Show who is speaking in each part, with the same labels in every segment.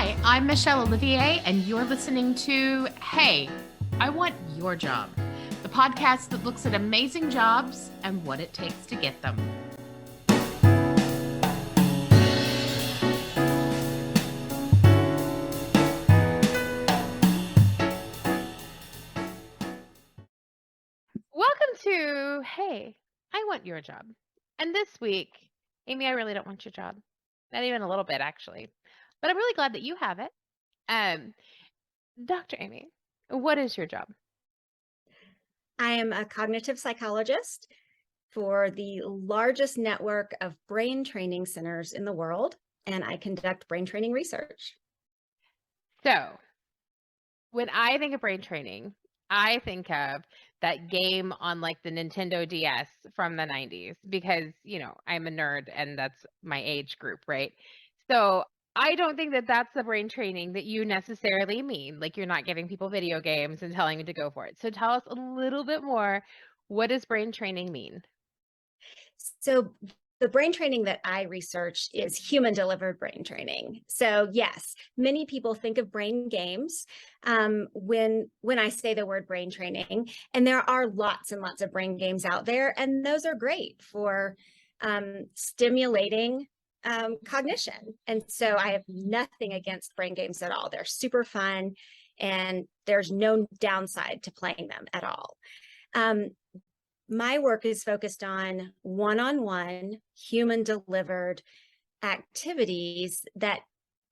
Speaker 1: Hi, I'm Michelle Olivier, and you're listening to Hey, I Want Your Job, the podcast that looks at amazing jobs and what it takes to get them. Welcome to Hey, I Want Your Job. And this week, Amy, I really don't want your job. Not even a little bit, actually. But I'm really glad that you have it. Dr. Amy, what is your job?
Speaker 2: I am a cognitive psychologist for the largest network of brain training centers in the world, and I conduct brain training research.
Speaker 1: So, when I think of brain training, I think of that game on like the Nintendo DS from the 90s because, I'm a nerd and that's my age group, right? So I don't think that that's the brain training that you necessarily mean. Like you're not giving people video games and telling them to go for it. So tell us a little bit more. What does brain training mean?
Speaker 2: So, the brain training that I research is human delivered brain training. So, yes, many people think of brain games when I say the word brain training, and there are lots and lots of brain games out there, and those are great for stimulating cognition. And so I have nothing against brain games at all. They're super fun, and there's no downside to playing them at all. Um, my work is focused on one-on-one human delivered activities that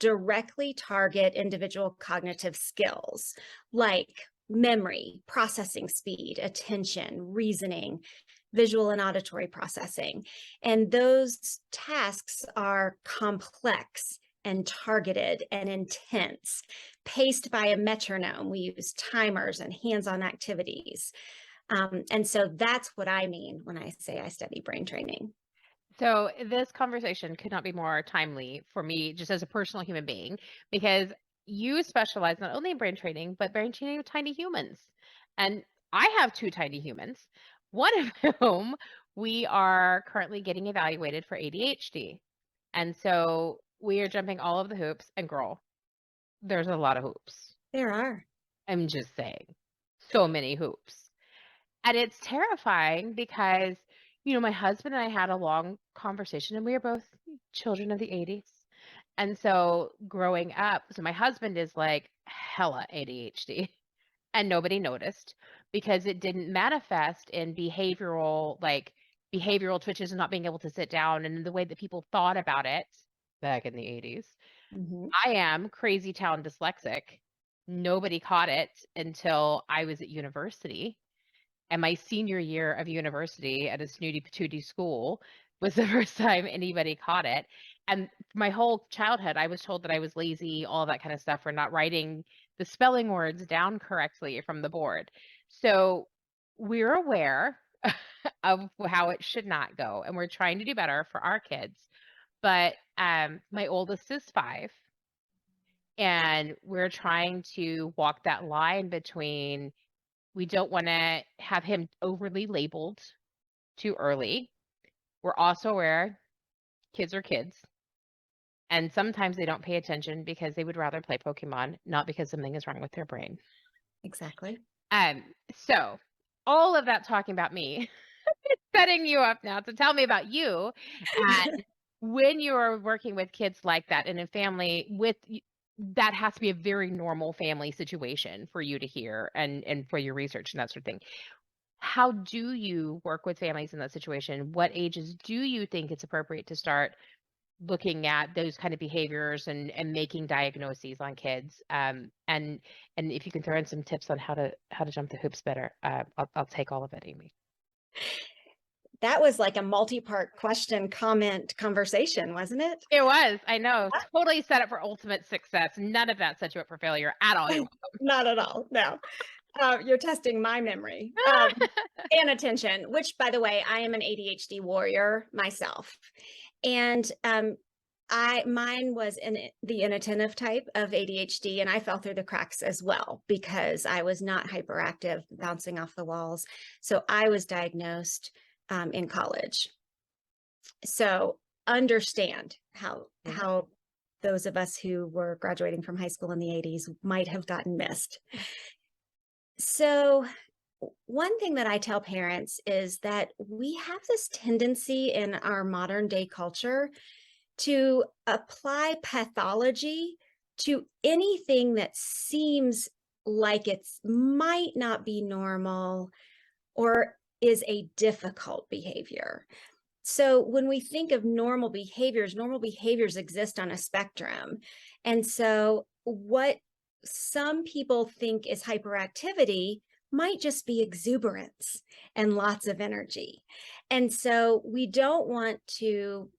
Speaker 2: directly target individual cognitive skills like memory, processing speed, attention, reasoning, visual and auditory processing. And those tasks are complex and targeted and intense, paced by a metronome. We use timers and hands-on activities. And so that's what I mean when I say I study brain training.
Speaker 1: So this conversation could not be more timely for me just as a personal human being because you specialize not only in brain training, but brain training of tiny humans. And I have two tiny humans, one of whom we are currently getting evaluated for ADHD. And so we are jumping all of the hoops and girl, there's a lot of hoops.
Speaker 2: There are.
Speaker 1: I'm just saying. So many hoops. And it's terrifying because, my husband and I had a long conversation and we are both children of the 80s. And so growing up, so my husband is like hella ADHD and nobody noticed because it didn't manifest in behavioral twitches and not being able to sit down and the way that people thought about it back in the 80s.
Speaker 2: Mhm.
Speaker 1: I am crazy town dyslexic. Nobody caught it until I was at university and my senior year of university at a snooty patootie school was the first time anybody caught it. And my whole childhood, I was told that I was lazy, all that kind of stuff for not writing the spelling words down correctly from the board. So we're aware of how it should not go, and we're trying to do better for our kids. But my oldest is 5, and we're trying to walk that line between we don't wanna have him overly labeled too early. We're also aware kids are kids, and sometimes they don't pay attention because they would rather play Pokemon, not because something is wrong with their brain.
Speaker 2: Exactly.
Speaker 1: Um, so all of that talking about me, setting you up now to tell me about you and when you're working with kids like that in a family that has to be a very normal family situation for you to hear and for your research and that sort of thing. How do you work with families in that situation? What ages do you think it's appropriate to start looking at those kind of behaviors and making diagnoses on kids? And if you can throw in some tips on how to jump the hoops better, I'll take all of it, Amy.
Speaker 2: That was like a multi-part question, comment, conversation, wasn't it?
Speaker 1: It was, I know, totally set up for ultimate success. None of that set you up for failure at all. You're
Speaker 2: Not at all. No. You're testing my memory
Speaker 1: welcome.
Speaker 2: and attention, which, by the way, I am an ADHD warrior myself. And mine was the inattentive type of ADHD, and I fell through the cracks as well because I was not hyperactive, bouncing off the walls. So I was diagnosed in college. So understand how those of us who were graduating from high school in the 80s might have gotten missed. So one thing that I tell parents is that we have this tendency in our modern day culture to apply pathology to anything that seems like it might not be normal or is a difficult behavior. So when we think of normal behaviors exist on a spectrum. And so what some people think is hyperactivity might just be exuberance and lots of energy. And so we don't want to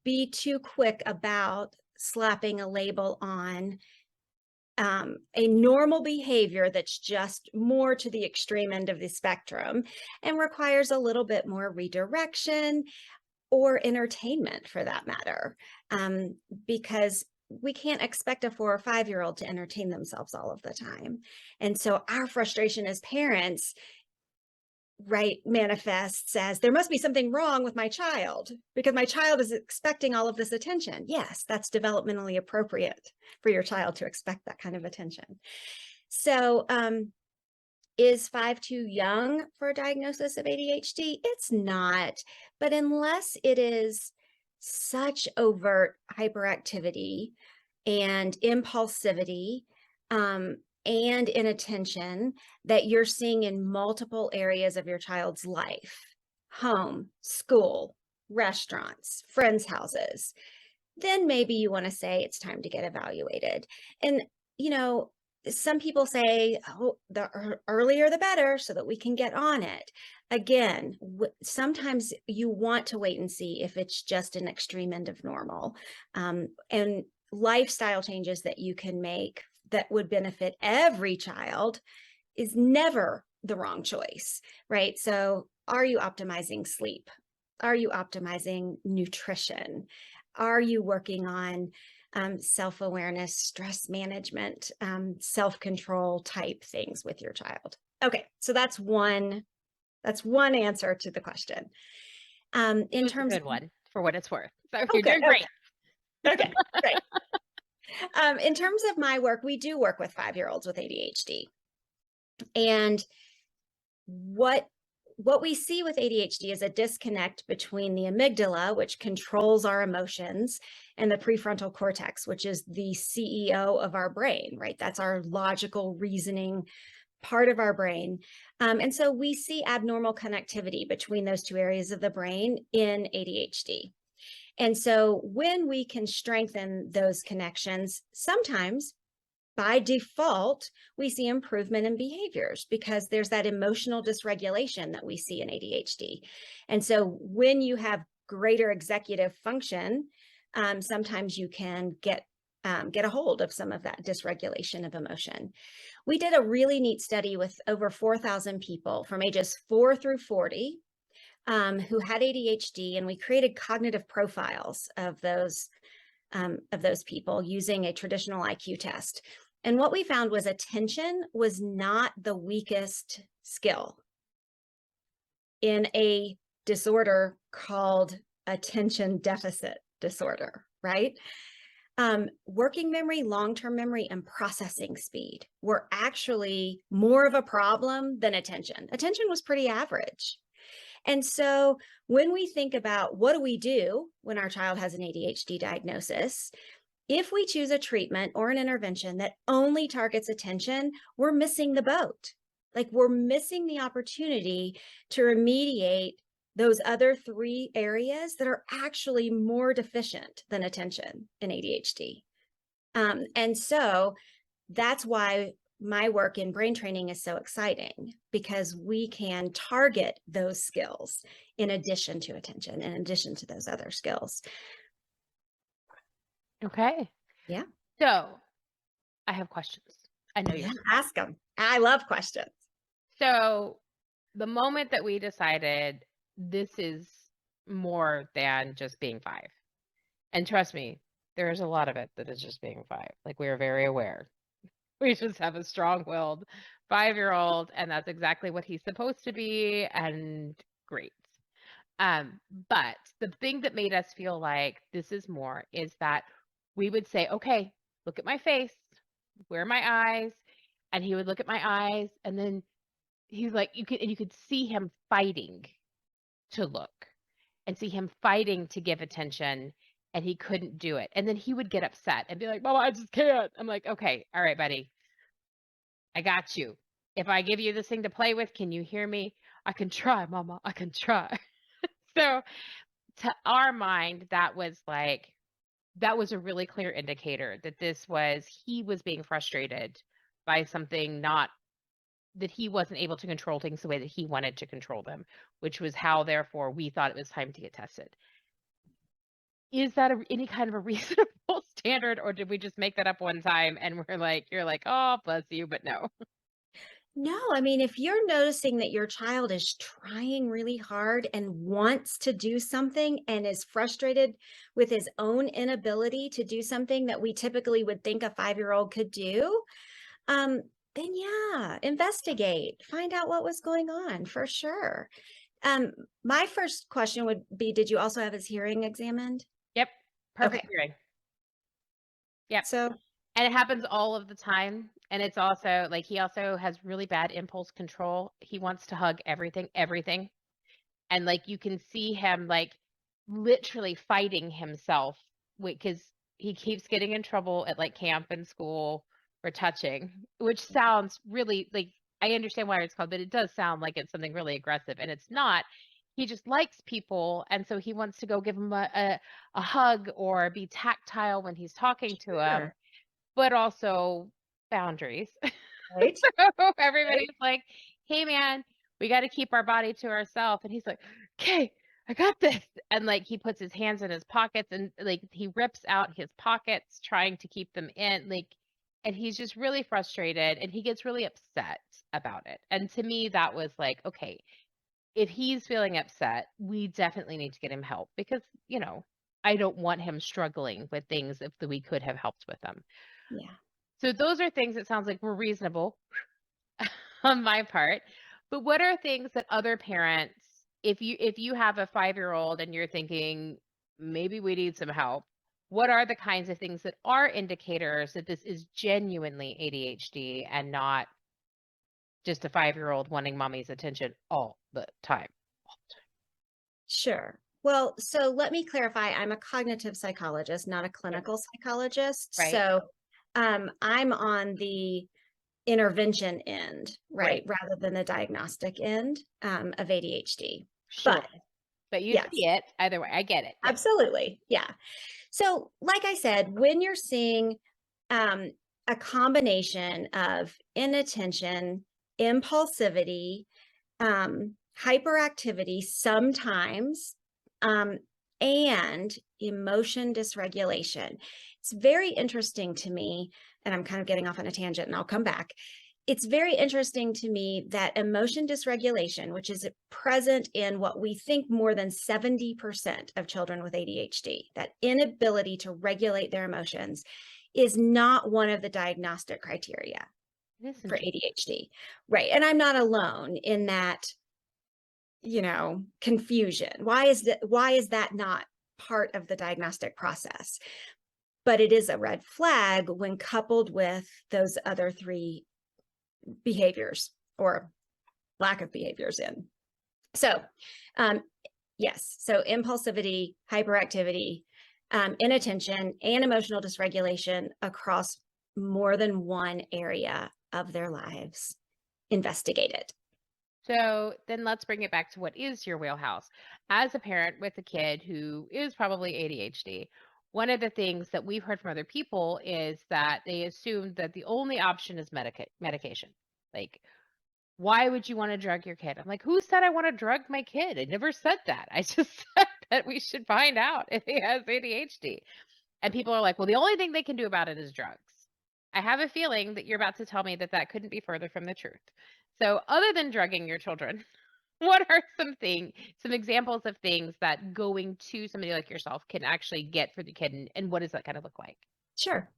Speaker 2: be too quick about slapping a label on a normal behavior that's just more to the extreme end of the spectrum and requires a little bit more redirection or entertainment for that matter, because we can't expect a 4 or 5-year-old to entertain themselves all of the time. And so our frustration as parents, right, manifests as there must be something wrong with my child because my child is expecting all of this attention. Yes, that's developmentally appropriate for your child to expect that kind of attention. So is 5 too young for a diagnosis of ADHD? It's not, but unless it is such overt hyperactivity and impulsivity, and inattention that you're seeing in multiple areas of your child's life, home, school, restaurants, friends' houses, then maybe you want to say it's time to get evaluated. And, you know, some people say, oh, the earlier the better so that we can get on it. Again, sometimes you want to wait and see if it's just an extreme end of normal. And lifestyle changes that you can make that would benefit every child is never the wrong choice, right? So are you optimizing sleep? Are you optimizing nutrition? Are you working on self-awareness, stress management, self-control type things with your child? Okay, so that's one answer to the question. In terms
Speaker 1: of a good one for what it's worth. So
Speaker 2: okay,
Speaker 1: you're doing great.
Speaker 2: Okay, great. In terms of my work, we do work with 5-year-olds with ADHD. And what we see with ADHD is a disconnect between the amygdala, which controls our emotions, and the prefrontal cortex, which is the CEO of our brain, right? That's our logical reasoning part of our brain. And so we see abnormal connectivity between those two areas of the brain in ADHD. And so when we can strengthen those connections, sometimes by default, we see improvement in behaviors because there's that emotional dysregulation that we see in ADHD. And so when you have greater executive function, sometimes you can get a hold of some of that dysregulation of emotion. We did a really neat study with over 4,000 people from ages 4 through 40 who had ADHD, and we created cognitive profiles of those people using a traditional IQ test. And what we found was attention was not the weakest skill in a disorder called attention deficit disorder, right? Working memory, long-term memory, and processing speed were actually more of a problem than attention. Attention was pretty average. And so when we think about what do we do when our child has an ADHD diagnosis, if we choose a treatment or an intervention that only targets attention, we're missing the boat. Like we're missing the opportunity to remediate those other 3 areas that are actually more deficient than attention in ADHD. And so that's why my work in brain training is so exciting, because we can target those skills in addition to attention, in addition to those other skills.
Speaker 1: Okay.
Speaker 2: Yeah.
Speaker 1: So I have questions. I know you.
Speaker 2: Ask them. I love questions.
Speaker 1: So the moment that we decided this is more than just being 5, and trust me, there's a lot of it that is just being 5. Like we are very aware. We just have a strong-willed 5-year-old, and that's exactly what he's supposed to be, and great. But the thing that made us feel like this is more is that we would say, okay, look at my face, where are my eyes? And he would look at my eyes, and then he's like, you could see him fighting to look and see him fighting to give attention, and he couldn't do it. And then he would get upset and be like, Mama, I just can't. I'm like, okay, all right, buddy, I got you. If I give you this thing to play with, can you hear me? I can try, Mama, I can try. So to our mind, that was a really clear indicator that he was being frustrated by something, not that he wasn't able to control things the way that he wanted to control them, which was how, therefore, we thought it was time to get tested. Is that any kind of a reasonable standard, or did we just make that up one time and we're like, you're like, oh, bless you, but no.
Speaker 2: No, I mean, if you're noticing that your child is trying really hard and wants to do something and is frustrated with his own inability to do something that we typically would think a 5-year-old could do, then yeah, investigate, find out what was going on for sure. My first question would be, did you also have his hearing examined?
Speaker 1: Yep. Perfect
Speaker 2: Okay.
Speaker 1: hearing. Yep.
Speaker 2: So
Speaker 1: And it happens all of the time. And it's also like he also has really bad impulse control. He wants to hug everything, everything. And like you can see him like literally fighting himself because he keeps getting in trouble at like camp and school for touching, which sounds really like, I understand why it's called, but it does sound like it's something really aggressive, and it's not. He just likes people, and so he wants to go give them a hug or be tactile when he's talking to them,
Speaker 2: sure,
Speaker 1: but also boundaries.
Speaker 2: right?
Speaker 1: So
Speaker 2: Right.
Speaker 1: everybody's like, "Hey, man, we got to keep our body to ourselves." And he's like, "Okay, I got this." And like he puts his hands in his pockets and like he rips out his pockets trying to keep them in. Like, and he's just really frustrated and he gets really upset about it. And to me, that was like, okay, if he's feeling upset, we definitely need to get him help because, I don't want him struggling with things if we could have helped with them.
Speaker 2: Yeah.
Speaker 1: So those are things that sounds like were reasonable on my part. But what are things that other parents, if you have a 5-year-old and you're thinking maybe we need some help, what are the kinds of things that are indicators that this is genuinely ADHD and not just a 5-year-old wanting mommy's attention all the time?
Speaker 2: Sure. Well, so let me clarify. I'm a cognitive psychologist, not a
Speaker 1: Yes.
Speaker 2: clinical psychologist.
Speaker 1: Right.
Speaker 2: So I'm on the intervention end, right,
Speaker 1: Right.
Speaker 2: rather than the diagnostic end of ADHD.
Speaker 1: Sure.
Speaker 2: But
Speaker 1: But you
Speaker 2: yes,
Speaker 1: see it either way. I get it. Yep.
Speaker 2: absolutely. Yeah. So, like I said, when you're seeing um, a combination of inattention, impulsivity, hyperactivity sometimes, um, and emotion dysregulation. It's very interesting to me, and I'm kind of getting off on a tangent and I'll come back. It's very interesting to me that emotion dysregulation, which is present in what we think more than 70% of children with ADHD, that inability to regulate their emotions is not one of the diagnostic criteria
Speaker 1: It is
Speaker 2: for
Speaker 1: interesting.
Speaker 2: ADHD. Right. And I'm not alone in that, confusion. Why is that not part of the diagnostic process? But it is a red flag when coupled with those other three behaviors or lack of behaviors in. So, yes, so impulsivity, hyperactivity, inattention, and emotional dysregulation across more than one area of their lives. Investigate it.
Speaker 1: So then let's bring it back to what is your wheelhouse. As a parent with a kid who is probably ADHD, one of the things that we've heard from other people is that they assume that the only option is medication. Like, why would you want to drug your kid? I'm like, who said I want to drug my kid? I never said that. I just said that we should find out if he has ADHD. And people are like, well, the only thing they can do about it is drugs. I have a feeling that you're about to tell me that that couldn't be further from the truth. So, other than drugging your children, what are some examples of things that going to somebody like yourself can actually get for the kid, and what does that kind of look like?
Speaker 2: Sure.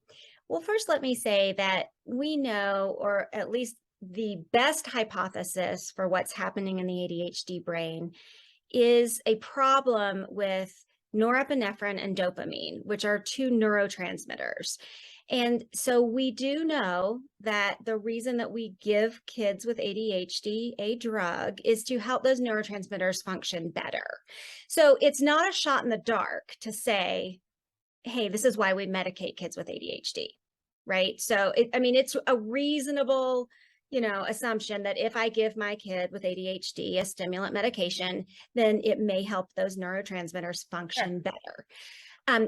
Speaker 2: Well, first, let me say that we know, or at least the best hypothesis for what's happening in the ADHD brain is a problem with norepinephrine and dopamine, which are two neurotransmitters. And so we do know that the reason that we give kids with ADHD a drug is to help those neurotransmitters function better. So it's not a shot in the dark to say, hey, this is why we medicate kids with ADHD, right? So it's a reasonable, assumption that if I give my kid with ADHD a stimulant medication, then it may help those neurotransmitters function better.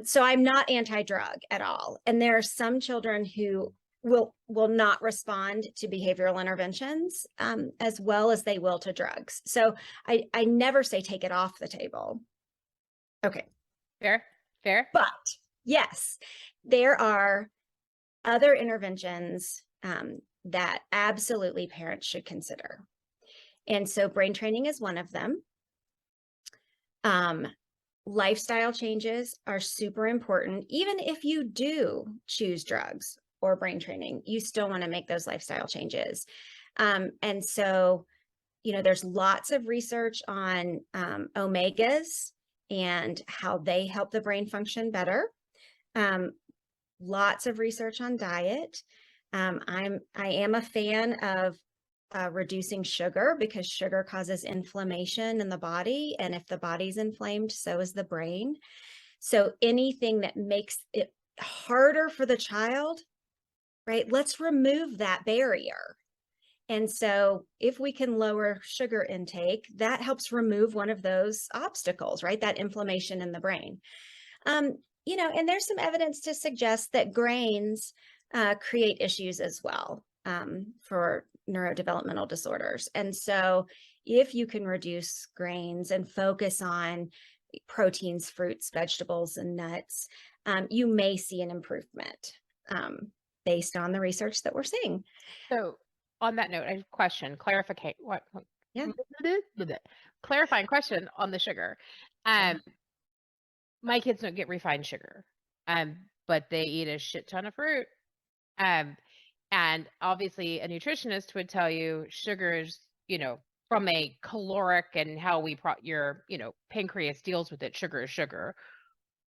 Speaker 2: So I'm not anti-drug at all. And there are some children who will not respond to behavioral interventions as well as they will to drugs. So I never say take it off the table. Okay.
Speaker 1: Fair.
Speaker 2: But yes, there are other interventions that absolutely parents should consider. And so brain training is one of them. Lifestyle changes are super important. Even if you do choose drugs or brain training, you still want to make those lifestyle changes. And so, there's lots of research on omegas and how they help the brain function better. Lots of research on diet. I am a fan of reducing sugar because sugar causes inflammation in the body. And if the body's inflamed, so is the brain. So anything that makes it harder for the child, right? Let's remove that barrier. And so if we can lower sugar intake, that helps remove one of those obstacles, right? That inflammation in the brain. And there's some evidence to suggest that grains create issues as well for neurodevelopmental disorders. And so if you can reduce grains and focus on proteins, fruits, vegetables, and nuts, you may see an improvement based on the research that we're seeing.
Speaker 1: So on that note, I have a question, clarifying question on the sugar. My kids don't get refined sugar, but they eat a shit ton of fruit. And obviously a nutritionist would tell you sugars, from a caloric and how your, pancreas deals with it, sugar is sugar.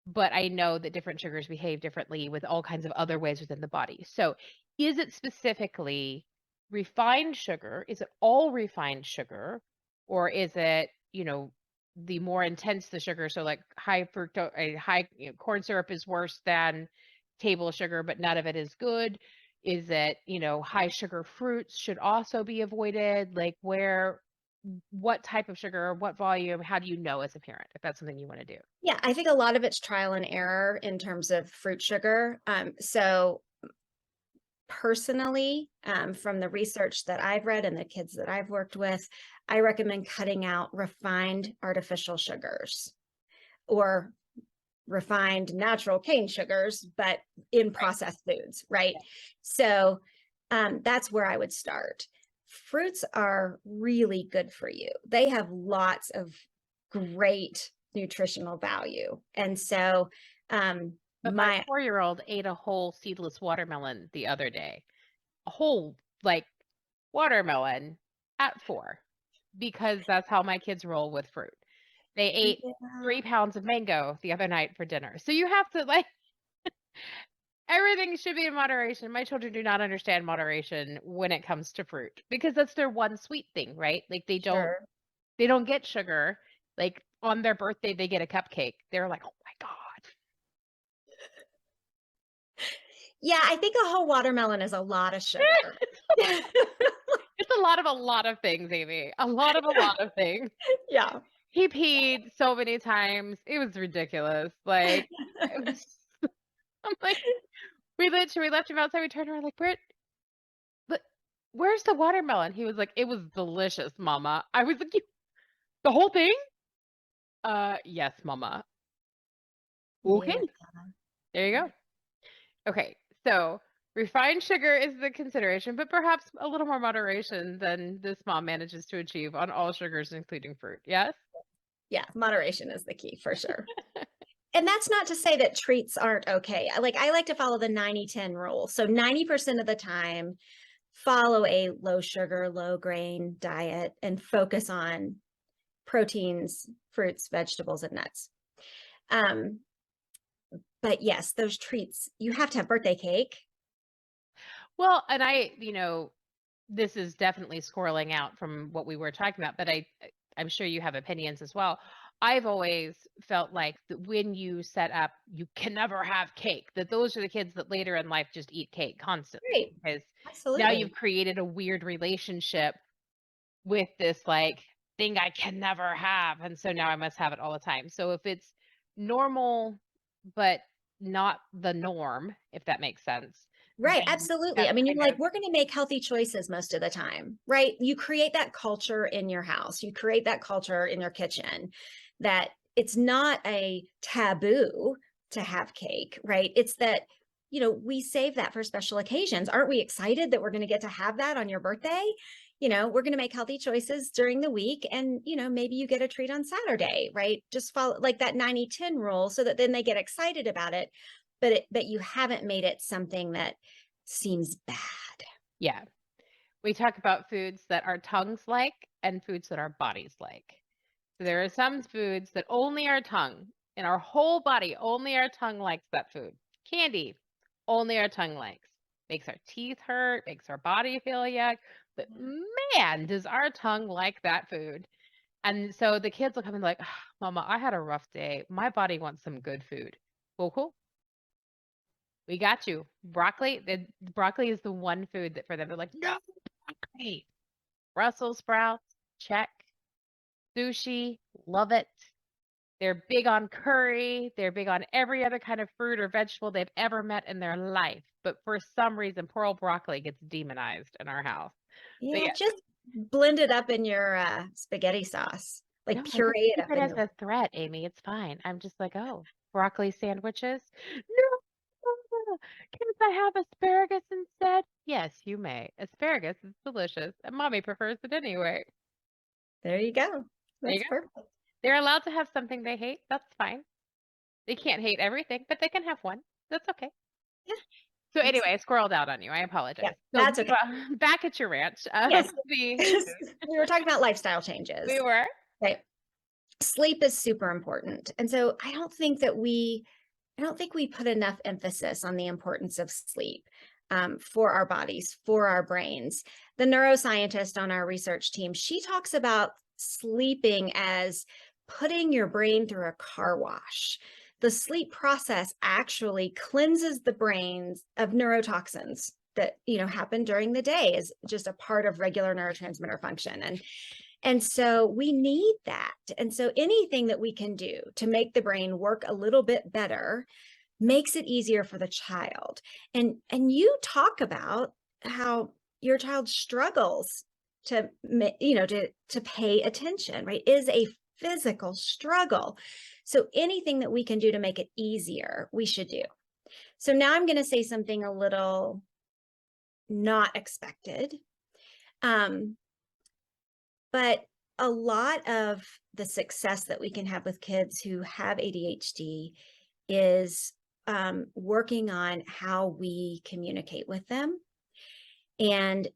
Speaker 1: But I know that different sugars behave differently with all kinds of other ways within the body. So is it specifically refined sugar? Is it all refined sugar? Or is it, the more intense the sugar? So like high fructose, corn syrup is worse than table sugar, but none of it is good. Is it, high sugar fruits should also be avoided? Like what type of sugar, what volume, how do you know as a parent if that's something you want to do?
Speaker 2: Yeah, I think a lot of it's trial and error in terms of fruit sugar. So personally, from the research that I've read and the kids that I've worked with, I recommend cutting out refined artificial sugars or refined natural cane sugars, but in processed foods, right? So that's where I would start. Fruits are really good for you. They have lots of great nutritional value. And so
Speaker 1: but my 4-year-old ate a whole seedless watermelon the other day. A whole watermelon at 4, because that's how my kids roll with fruit. They ate 3 pounds of mango the other night for dinner. So you have to everything should be in moderation. My children do not understand moderation when it comes to fruit because that's their one sweet thing, right? Like they don't get sugar. Like on their birthday, they get a cupcake. They're like, oh my God.
Speaker 2: Yeah, I think a whole watermelon is a lot of sugar.
Speaker 1: It's a lot of things, Amy. A lot of things.
Speaker 2: Yeah.
Speaker 1: He peed so many times. It was ridiculous. I'm like, we left him outside. We turned around where's the watermelon? He was like, it was delicious, Mama. I was like, the whole thing? Yes, Mama. Okay. Yeah. There you go. Okay. So refined sugar is the consideration, but perhaps a little more moderation than this mom manages to achieve on all sugars, including fruit. Yes?
Speaker 2: Yeah, moderation is the key for sure. And that's not to say that treats aren't okay. I like to follow the 90-10 rule. So 90% of the time, follow a low sugar, low grain diet and focus on proteins, fruits, vegetables, and nuts. But yes, those treats, you have to have birthday cake.
Speaker 1: Well, and this is definitely squirreling out from what we were talking about, but I'm sure you have opinions as well. I've always felt like that when you set up, you can never have cake, that those are the kids that later in life just eat cake constantly
Speaker 2: Right.
Speaker 1: because now you've
Speaker 2: Absolutely.
Speaker 1: created a weird relationship with this like thing I can never have. And so now I must have it all the time. So if it's normal, but not the norm, if that makes sense,
Speaker 2: Right,
Speaker 1: then
Speaker 2: absolutely. I
Speaker 1: that's
Speaker 2: mean, you're
Speaker 1: kind
Speaker 2: like,
Speaker 1: of,
Speaker 2: we're going to make healthy choices most of the time, right? You create that culture in your house, you create that culture in your kitchen that it's not a taboo to have cake, right? It's that, we save that for special occasions. Aren't we excited that we're going to get to have that on your birthday? We're going to make healthy choices during the week and, maybe you get a treat on Saturday, right? Just follow like that 90-10 rule so that then they get excited about it, but you haven't made it something that seems bad.
Speaker 1: yeah. We talk about foods that our tongues like and foods that our bodies like. So there are some foods that only our tongue, in our whole body, only our tongue likes that food. Candy, only our tongue likes. Makes our teeth hurt, makes our body feel yuck. But man, does our tongue like that food. And so the kids will come and be like, "Ah, Mama, I had a rough day. My body wants some good food." Well, cool. We got you. Broccoli is the one food that for them, they're like, no, broccoli. Brussels sprouts, check. Sushi, love it. They're big on curry. They're big on every other kind of fruit or vegetable they've ever met in their life. But for some reason, poor old broccoli gets demonized in our house. But
Speaker 2: Yeah,
Speaker 1: yeah,
Speaker 2: just blend it up in your spaghetti sauce, like
Speaker 1: no, I just
Speaker 2: puree it
Speaker 1: keep
Speaker 2: up
Speaker 1: it
Speaker 2: in
Speaker 1: as
Speaker 2: your.
Speaker 1: a threat, Amy. It's fine. I'm just like, oh, broccoli sandwiches? No, can't I have asparagus instead? Yes, you may. Asparagus is delicious, and mommy prefers it anyway.
Speaker 2: There you go.
Speaker 1: There you
Speaker 2: That's
Speaker 1: go.
Speaker 2: perfect.
Speaker 1: They're allowed to have something they hate. That's fine. They can't hate everything, but they can have one. That's okay.
Speaker 2: Yeah,
Speaker 1: So
Speaker 2: that's,
Speaker 1: anyway, I squirreled out on you. I
Speaker 2: yeah,
Speaker 1: apologize. So
Speaker 2: that's okay.
Speaker 1: back at your ranch.
Speaker 2: Yes.
Speaker 1: The
Speaker 2: We were talking about lifestyle
Speaker 1: we
Speaker 2: changes.
Speaker 1: were.
Speaker 2: Right. Sleep is super important. And so I don't think we put enough emphasis on the importance of sleep for our bodies, for our brains. The neuroscientist on our research team, she talks about sleeping as putting your brain through a car wash. The sleep process actually cleanses the brains of neurotoxins that happen during the day is just a part of regular neurotransmitter function. And so we need that. And so anything that we can do to make the brain work a little bit better makes it easier for the child. And you talk about how your child struggles to pay attention, right? Is a physical struggle. So anything that we can do to make it easier, we should do. So now I'm going to say something a little not expected. But a lot of the success that we can have with kids who have ADHD is working on how we communicate with them and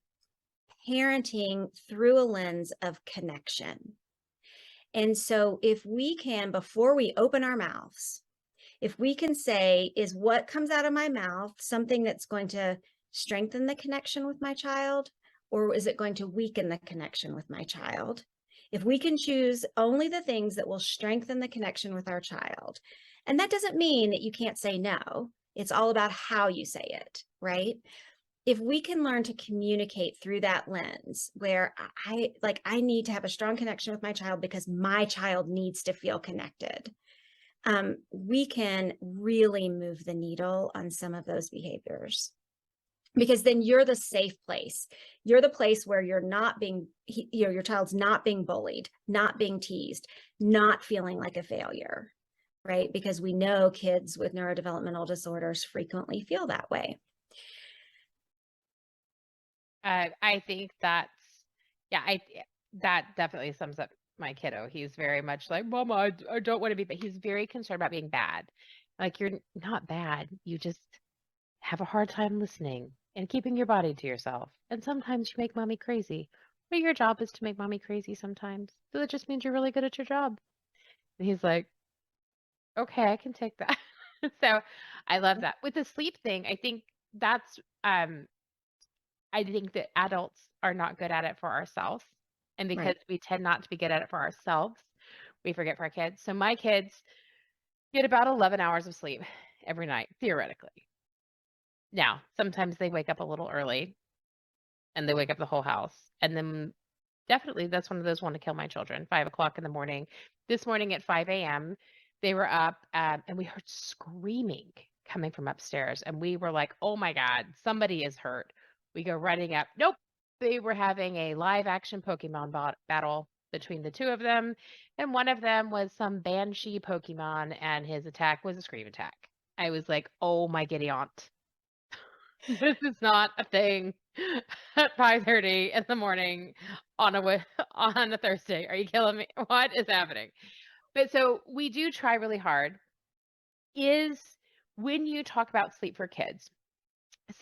Speaker 2: parenting through a lens of connection. And so if we can, before we open our mouths, if we can say, is what comes out of my mouth something that's going to strengthen the connection with my child, or is it going to weaken the connection with my child? If we can choose only the things that will strengthen the connection with our child, and that doesn't mean that you can't say no, it's all about how you say it, right? If we can learn to communicate through that lens where I need to have a strong connection with my child because my child needs to feel connected, we can really move the needle on some of those behaviors. Because then you're the safe place. You're the place where you're not being, your child's not being bullied, not being teased, not feeling like a failure, right? Because we know kids with neurodevelopmental disorders frequently feel that way.
Speaker 1: I think that definitely sums up my kiddo. He's very much like, Mama, I don't want to be, but he's very concerned about being bad. Like, you're not bad. You just have a hard time listening and keeping your body to yourself. And sometimes you make mommy crazy. But your job is to make mommy crazy sometimes. So that just means you're really good at your job. And he's like, Okay, I can take that. So, I love that. With the sleep thing, I think that's, I think that adults are not good at it for ourselves, and because
Speaker 2: Right.
Speaker 1: we tend not to be good at it for ourselves, we forget for our kids. So my kids get about 11 hours of sleep every night, theoretically. Now, sometimes they wake up a little early, and they wake up the whole house, and then definitely that's one of those want to kill my children, 5 o'clock in the morning. This morning at 5 a.m., they were up, and we heard screaming coming from upstairs, and we were like, "Oh my god, somebody is hurt." We go running up. Nope, they were having a live action Pokemon battle between the two of them, and one of them was some banshee Pokemon, and his attack was a scream attack. I was like, "Oh my giddy aunt." This is not a thing at 5:30 in the morning on a on a Thursday. Are you killing me? What is happening? But so we do try really hard. Is when you talk about sleep for kids,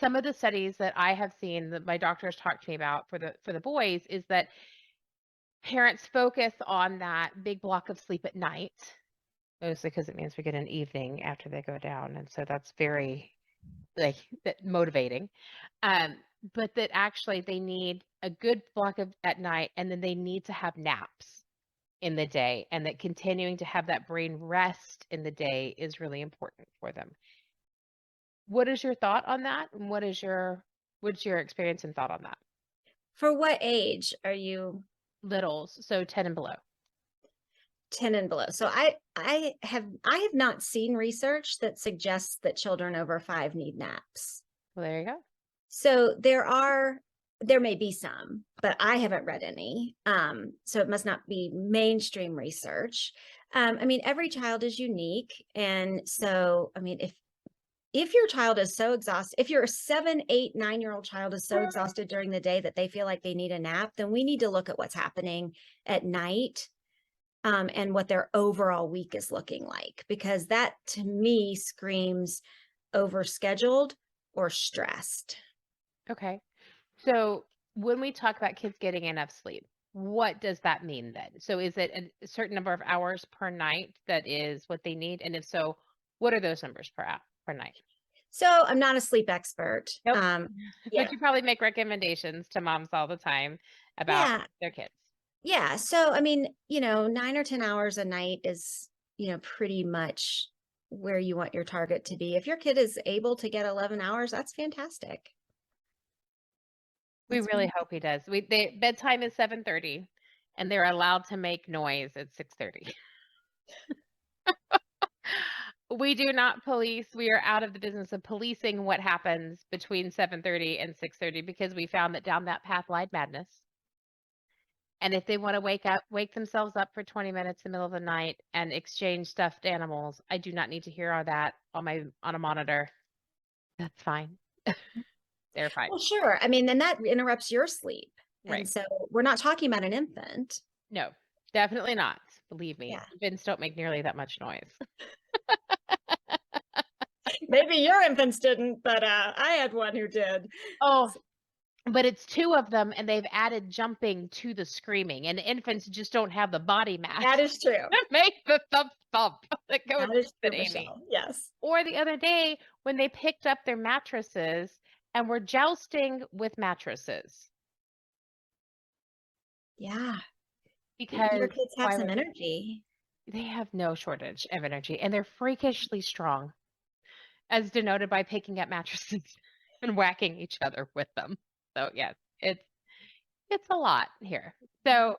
Speaker 1: some of the studies that I have seen that my doctors talked to me about for the boys is that parents focus on that big block of sleep at night, mostly because it means we get an evening after they go down, and so that's very like motivating. Um, but that actually they need a good block of at night, and then they need to have naps in the day, and that continuing to have that brain rest in the day is really important for them. What is your thought on that? And what's your experience and thought on that?
Speaker 2: For what age are you?
Speaker 1: Littles, so 10 and below.
Speaker 2: 10 and below. So I have not seen research that suggests that children over 5 need naps.
Speaker 1: Well, there you go.
Speaker 2: So there may be some, but I haven't read any. So it must not be mainstream research. I mean, every child is unique. And so, I mean, if your child is so exhausted, if your 7, 8, 9-year-old child is so exhausted during the day that they feel like they need a nap, then we need to look at what's happening at night, and what their overall week is looking like, because that to me screams overscheduled or stressed.
Speaker 1: Okay. So when we talk about kids getting enough sleep, what does that mean then? So is it a certain number of hours per night that is what they need? And if so, what are those numbers per night?
Speaker 2: So I'm not a sleep expert.
Speaker 1: Nope.
Speaker 2: Yeah,
Speaker 1: But you probably make recommendations to moms all the time about
Speaker 2: yeah,
Speaker 1: their kids.
Speaker 2: yeah. So I mean, 9 or 10 hours a night is, pretty much where you want your target to be. If your kid is able to get 11 hours, that's fantastic.
Speaker 1: We
Speaker 2: That's
Speaker 1: really
Speaker 2: fan-
Speaker 1: hope he does. Bedtime is 7:30 and they're allowed to make noise at 6:30. We do not police. We are out of the business of policing what happens between 7:30 and 6:30 because we found that down that path lied madness. And if they want to wake themselves up for 20 minutes in the middle of the night and exchange stuffed animals, I do not need to hear all that on a monitor. That's fine. They're fine.
Speaker 2: Well, sure. I mean, then that interrupts your sleep.
Speaker 1: Right.
Speaker 2: And so we're not talking about an infant.
Speaker 1: No, definitely not. Believe me,
Speaker 2: Yeah.
Speaker 1: infants don't make nearly that much noise.
Speaker 2: Maybe your infants didn't, but I had one who did.
Speaker 1: Oh, but it's two of them, and they've added jumping to the screaming, and infants just don't have the body mass
Speaker 2: That is true.
Speaker 1: to make the thump thump that goes
Speaker 2: That is
Speaker 1: with
Speaker 2: true,
Speaker 1: Amy.
Speaker 2: Michelle. Yes.
Speaker 1: Or the other day when they picked up their mattresses and were jousting with mattresses
Speaker 2: Yeah. Your
Speaker 1: because
Speaker 2: kids have
Speaker 1: why
Speaker 2: some
Speaker 1: would
Speaker 2: energy.
Speaker 1: they have no shortage of energy and they're freakishly strong, as denoted by picking up mattresses and whacking each other with them. So yes, it's a lot here. So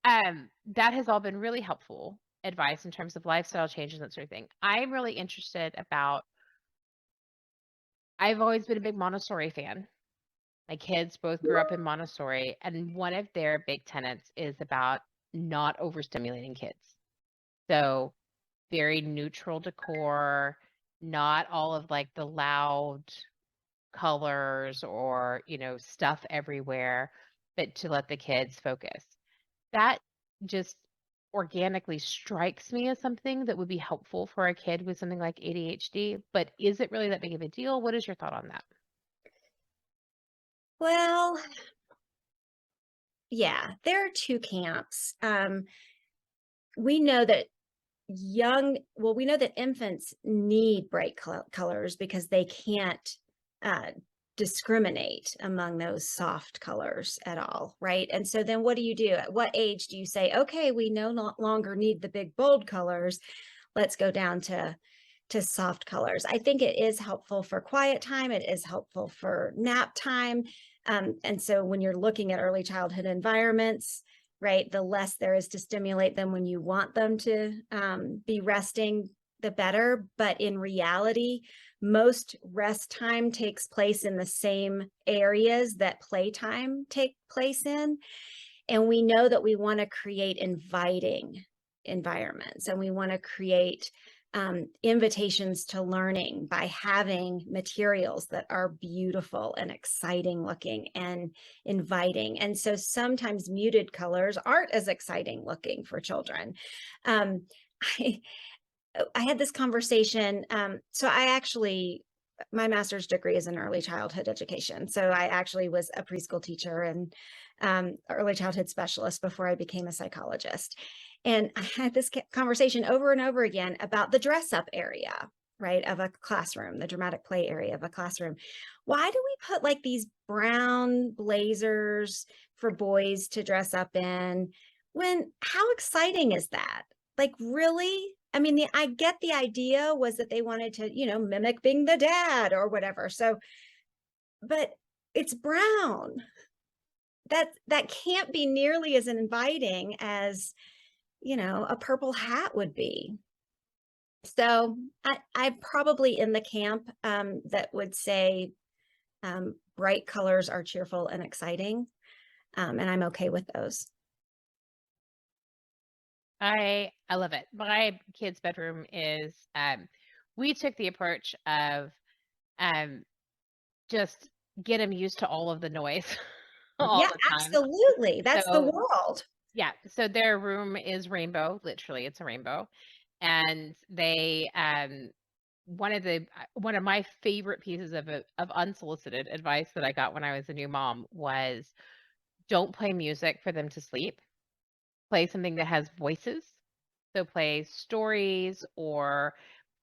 Speaker 1: that has all been really helpful advice in terms of lifestyle changes and that sort of thing. I'm really interested about I've always been a big Montessori fan. My kids both grew up in Montessori, and one of their big tenets is about not overstimulating kids. So, very neutral decor, not all of like the loud colors or, stuff everywhere, but to let the kids focus. That just organically strikes me as something that would be helpful for a kid with something like ADHD, but is it really that big of a deal? What is your thought on that?
Speaker 2: Well, yeah, there are two camps. We know that we know that infants need bright colors because they can't discriminate among those soft colors at all, right? And so then what do you do? At what age do you say, okay, we no longer need the big bold colors, let's go down to soft colors? I think it is helpful for quiet time. It is helpful for nap time. And so when you're looking at early childhood environments, right, the less there is to stimulate them when you want them to be resting, the better. But in reality, most rest time takes place in the same areas that playtime take place in. And we know that we want to create inviting environments, and we want to create invitations to learning by having materials that are beautiful and exciting looking and inviting. And so sometimes muted colors aren't as exciting looking for children. I had this conversation. So my master's degree is in early childhood education. So I actually was a preschool teacher and early childhood specialist before I became a psychologist. And I had this conversation over and over again about the dress up area, right, of a classroom, the dramatic play area of a classroom. Why do we put like these brown blazers for boys to dress up in how exciting is that? Like, really? I mean, I get the idea was that they wanted to, mimic being the dad or whatever. So, but it's brown. That can't be nearly as inviting as, a purple hat would be. So I'm probably in the camp that would say bright colors are cheerful and exciting. And I'm okay with those.
Speaker 1: I love it. My kid's bedroom is we took the approach of just get him used to all of the noise all
Speaker 2: Yeah,
Speaker 1: the time.
Speaker 2: absolutely. That's the
Speaker 1: So
Speaker 2: world.
Speaker 1: yeah, so their room is rainbow, literally it's a rainbow. And they one of my favorite pieces of unsolicited advice that I got when I was a new mom was don't play music for them to sleep. Play something that has voices. So play stories or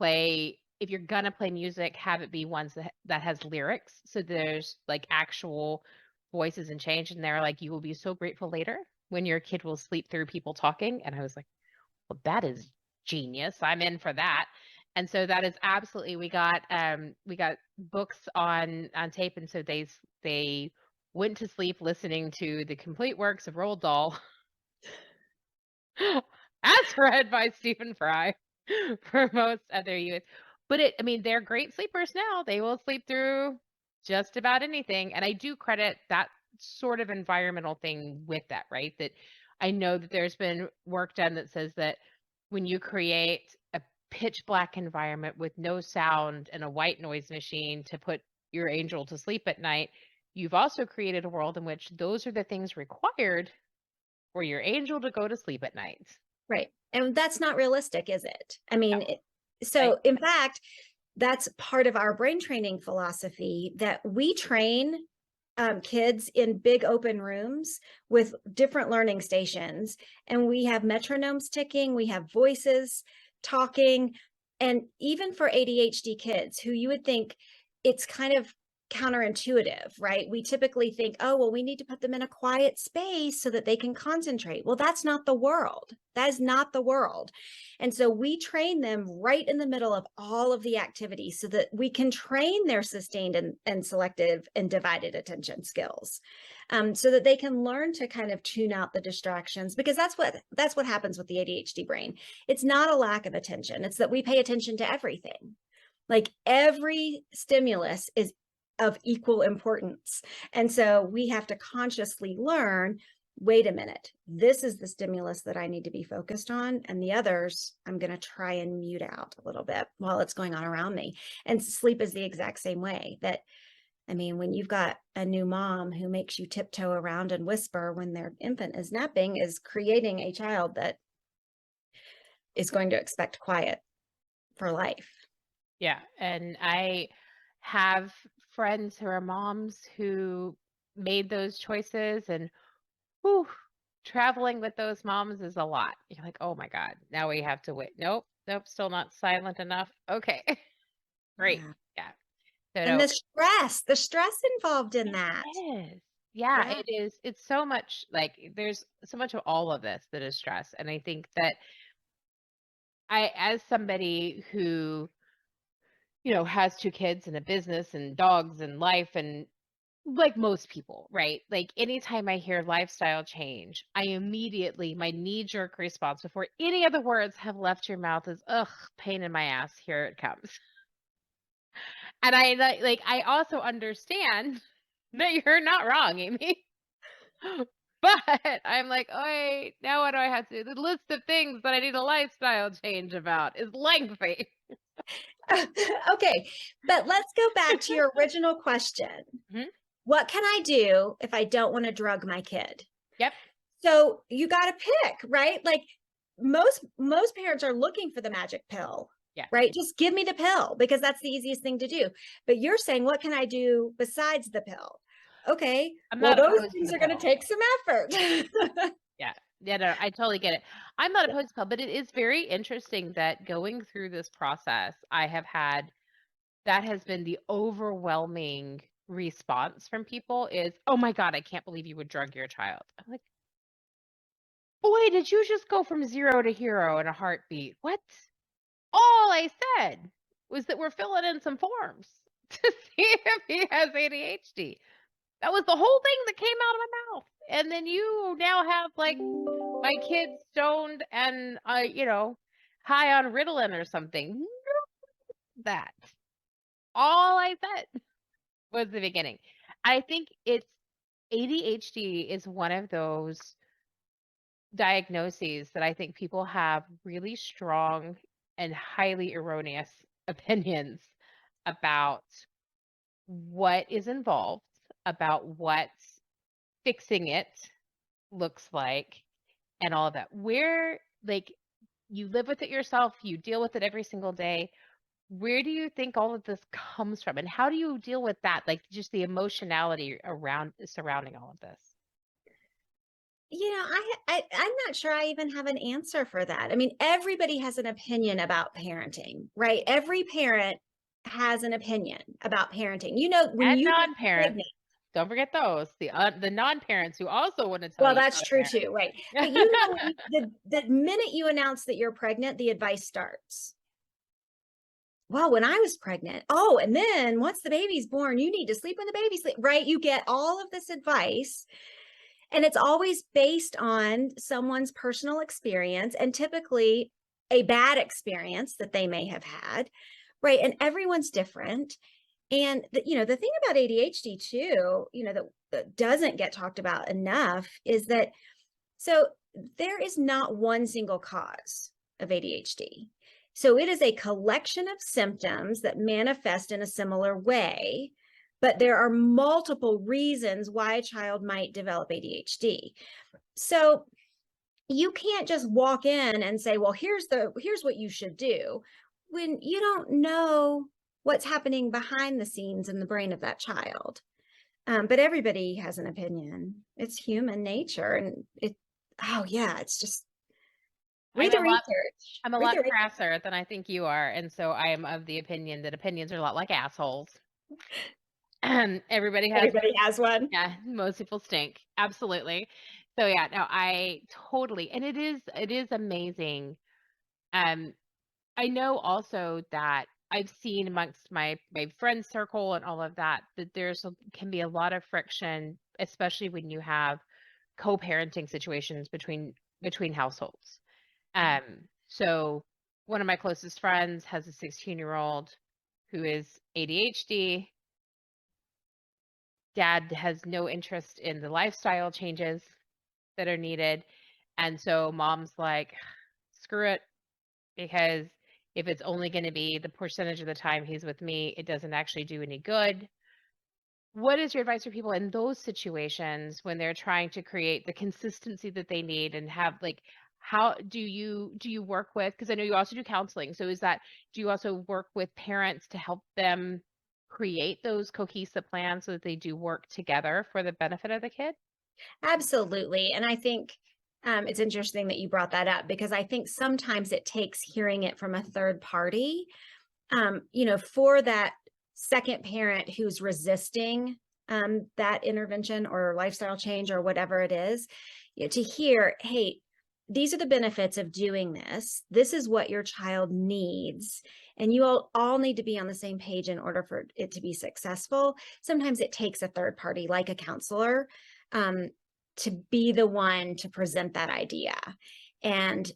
Speaker 1: if you're gonna play music, have it be ones that has lyrics. So there's like actual voices and change. And they're like, you will be so grateful later when your kid will sleep through people talking. And I was like, well, that is genius. I'm in for that. And so that is absolutely we got books on tape. And so they went to sleep listening to the complete works of Roald Dahl as read by Stephen Fry for most other youth. But I mean, they're great sleepers now. They will sleep through just about anything. And I do credit that sort of environmental thing with that, right? That I know that there's been work done that says that when you create a pitch black environment with no sound and a white noise machine to put your angel to sleep at night, you've also created a world in which those are the things required for your angel to go to sleep at night.
Speaker 2: Right. And that's not realistic, is it? I mean,
Speaker 1: Right.
Speaker 2: in fact, that's part of our brain training philosophy, that we train kids in big open rooms with different learning stations. And we have metronomes ticking, we have voices talking. And even for ADHD kids who you would think it's kind of counterintuitive, right? We typically think, oh, well, we need to put them in a quiet space so that they can concentrate. Well, that's not the world. That is not the world. And so we train them right in the middle of all of the activities so that we can train their sustained and selective and divided attention skills, so that they can learn to kind of tune out the distractions, because that's what happens with the ADHD brain. It's not a lack of attention. It's that we pay attention to everything. Like every stimulus is of equal importance. And so we have to consciously learn, wait a minute, this is the stimulus that I need to be focused on. And the others, I'm going to try and mute out a little bit while it's going on around me. And sleep is the exact same way. That, I mean, when you've got a new mom who makes you tiptoe around and whisper when their infant is napping, is creating a child that is going to expect quiet for life.
Speaker 1: Yeah. And I have friends who are moms who made those choices and whew, traveling with those moms is a lot. You're like, "Oh my god, now we have to wait. Nope, nope, still not silent enough. Okay." Great.
Speaker 2: Yeah.
Speaker 1: Yeah. So,
Speaker 2: And
Speaker 1: no,
Speaker 2: the stress involved in
Speaker 1: it
Speaker 2: that.
Speaker 1: is. Yeah,
Speaker 2: Yeah.
Speaker 1: it is. It's so much like there's so much of all of this that is stress. And I think that as somebody who, has 2 kids and a business and dogs and life and like most people, right? Like anytime I hear lifestyle change, my knee jerk response before any other words have left your mouth is, ugh, pain in my ass. Here it comes. And I also understand that you're not wrong, Amy. But I'm like, "Oh, wait, now what do I have to do? The list of things that I need a lifestyle change about is lengthy."
Speaker 2: Okay, but let's go back to your original question.
Speaker 1: Mhm.
Speaker 2: What can I do if I don't want to drug my kid?
Speaker 1: Yep.
Speaker 2: So you got to pick, right? Like most parents are looking for the magic pill,
Speaker 1: Yeah.
Speaker 2: right? Just give me the pill because that's the easiest thing to do. But you're saying, what can I do besides the pill? Okay,
Speaker 1: I'm
Speaker 2: well,
Speaker 1: not
Speaker 2: those
Speaker 1: opposed to
Speaker 2: things
Speaker 1: the
Speaker 2: are going to
Speaker 1: pill.
Speaker 2: take some effort.
Speaker 1: Yeah. Yeah, no, I totally get it. I'm not opposed to pill, but it is very interesting that going through this process, that has been the overwhelming response from people is, "Oh my god, I can't believe you would drug your child." I'm like, "Boy, did you just go from 0 to hero in a heartbeat. What?" All I said was that we're filling in some forms to see if he has ADHD. That was the whole thing that came out of my mouth. And then you now have like my kid stoned and high on Ritalin or something. That all I said was the beginning. I think it's ADHD is one of those diagnoses that I think people have really strong and highly erroneous opinions about what is involved, about what fixing it looks like, and all of that. Where, like, you live with it yourself, you deal with it every single day. Where do you think all of this comes from? And how do you deal with that? Like, just the emotionality around surrounding all of this?
Speaker 2: I'm not sure I even have an answer for that. I mean, everybody has an opinion about parenting, right? Every parent has an opinion about parenting. When
Speaker 1: And
Speaker 2: you get
Speaker 1: non-parents.
Speaker 2: pregnant,
Speaker 1: Don't forget those. The non-parents who also want to tell
Speaker 2: well,
Speaker 1: you
Speaker 2: that's
Speaker 1: how to
Speaker 2: true
Speaker 1: parent.
Speaker 2: too, right? But the minute you announce that you're pregnant, the advice starts. Well, when I was pregnant, oh, and then once the baby's born, you need to sleep when the baby's sleep, right? You get all of this advice. And it's always based on someone's personal experience and typically a bad experience that they may have had, right? And everyone's different. And the thing about ADHD too, that doesn't get talked about enough is that so there is not one single cause of ADHD. So it is a collection of symptoms that manifest in a similar way, but there are multiple reasons why a child might develop ADHD. So you can't just walk in and say, well, here's what you should do when you don't know what's happening behind the scenes in the brain of that child. But everybody has an opinion. It's human nature. And oh yeah, it's just
Speaker 1: I'm
Speaker 2: read the
Speaker 1: a lot
Speaker 2: research.
Speaker 1: I'm a
Speaker 2: Read
Speaker 1: lot
Speaker 2: the research.
Speaker 1: crasser than I think you are, and so I am of the opinion that opinions are a lot like assholes. And everybody has
Speaker 2: Everybody has one.
Speaker 1: yeah, most people stink. Absolutely. So yeah, no, I totally and it is amazing. Um, I know also that I've seen amongst my friend circle and all of that, that can be a lot of friction, especially when you have co-parenting situations between households. So one of my closest friends has a 16-year-old who is ADHD. Dad has no interest in the lifestyle changes that are needed. And so mom's like, screw it, because if it's only going to be the percentage of the time he's with me, it doesn't actually do any good. What is your advice for people in those situations when they're trying to create the consistency that they need and have like how do you work with, because I know you also do counseling, so do you also work with parents to help them create those cohesive plans so that they do work together for the benefit of the kid?
Speaker 2: Absolutely. And I think It's interesting that you brought that up, because I think sometimes it takes hearing it from a third party, for that second parent who's resisting that intervention or lifestyle change or whatever it is, to hear, hey, these are the benefits of doing this. This is what your child needs. And you all need to be on the same page in order for it to be successful. Sometimes it takes a third party, like a counselor, to be the one to present that idea. And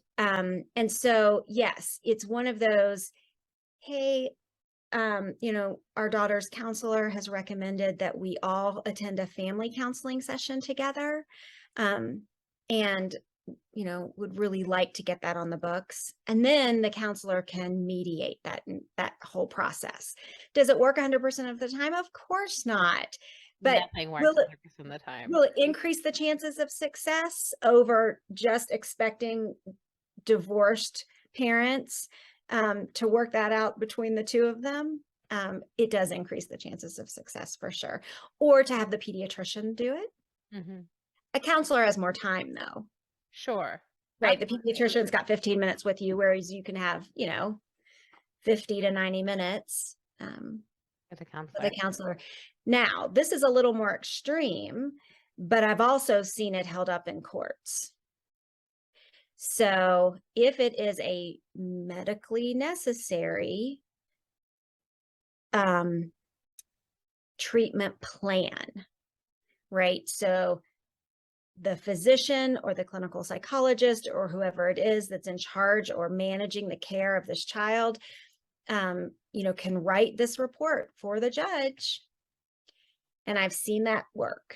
Speaker 2: so, yes, it's one of those, hey, our daughter's counselor has recommended that we all attend a family counseling session together. And would really like to get that on the books. And then the counselor can mediate that whole process. Does it work 100% of the time? Of course not. But
Speaker 1: Nothing works 100% of the time.
Speaker 2: Will it increase the chances of success over just expecting divorced parents to work that out between the two of them? It does increase the chances of success for sure. Or to have the pediatrician do it. Mm-hmm. A counselor has more time, though.
Speaker 1: Sure.
Speaker 2: Right. Absolutely. The pediatrician's got 15 minutes with you, whereas you can have, 50 to 90 minutes
Speaker 1: with
Speaker 2: a counselor. Now, this is a little more extreme, but I've also seen it held up in courts. So if it is a medically necessary treatment plan, right? So the physician or the clinical psychologist or whoever it is that's in charge or managing the care of this child, can write this report for the judge. And I've seen that work.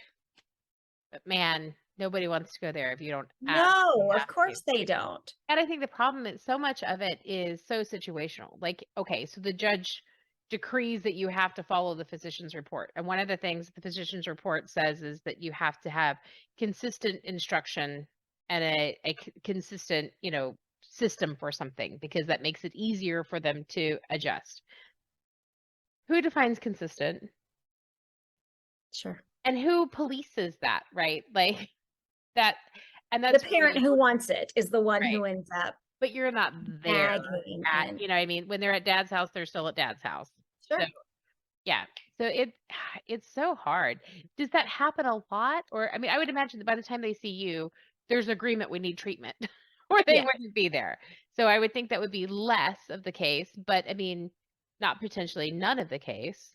Speaker 1: But man, nobody wants to go there if you don't
Speaker 2: ask. No, of course they don't.
Speaker 1: And I think the problem is so much of it is so situational. Like, okay, so the judge decrees that you have to follow the physician's report. And one of the things the physician's report says is that you have to have consistent instruction and a consistent, system for something, because that makes it easier for them to adjust. Who defines consistent?
Speaker 2: Sure.
Speaker 1: And who polices that, right? Like that, and that's
Speaker 2: the parent who wants it is the one who ends up.
Speaker 1: But you're not there at, I mean, when they're at dad's house, they're still at dad's house.
Speaker 2: Sure.
Speaker 1: So, yeah. So it's so hard. Does that happen a lot? Or, I mean, I would imagine that by the time they see you, there's agreement we need treatment or they wouldn't be there. So I would think that would be less of the case, but I mean, not potentially none of the case.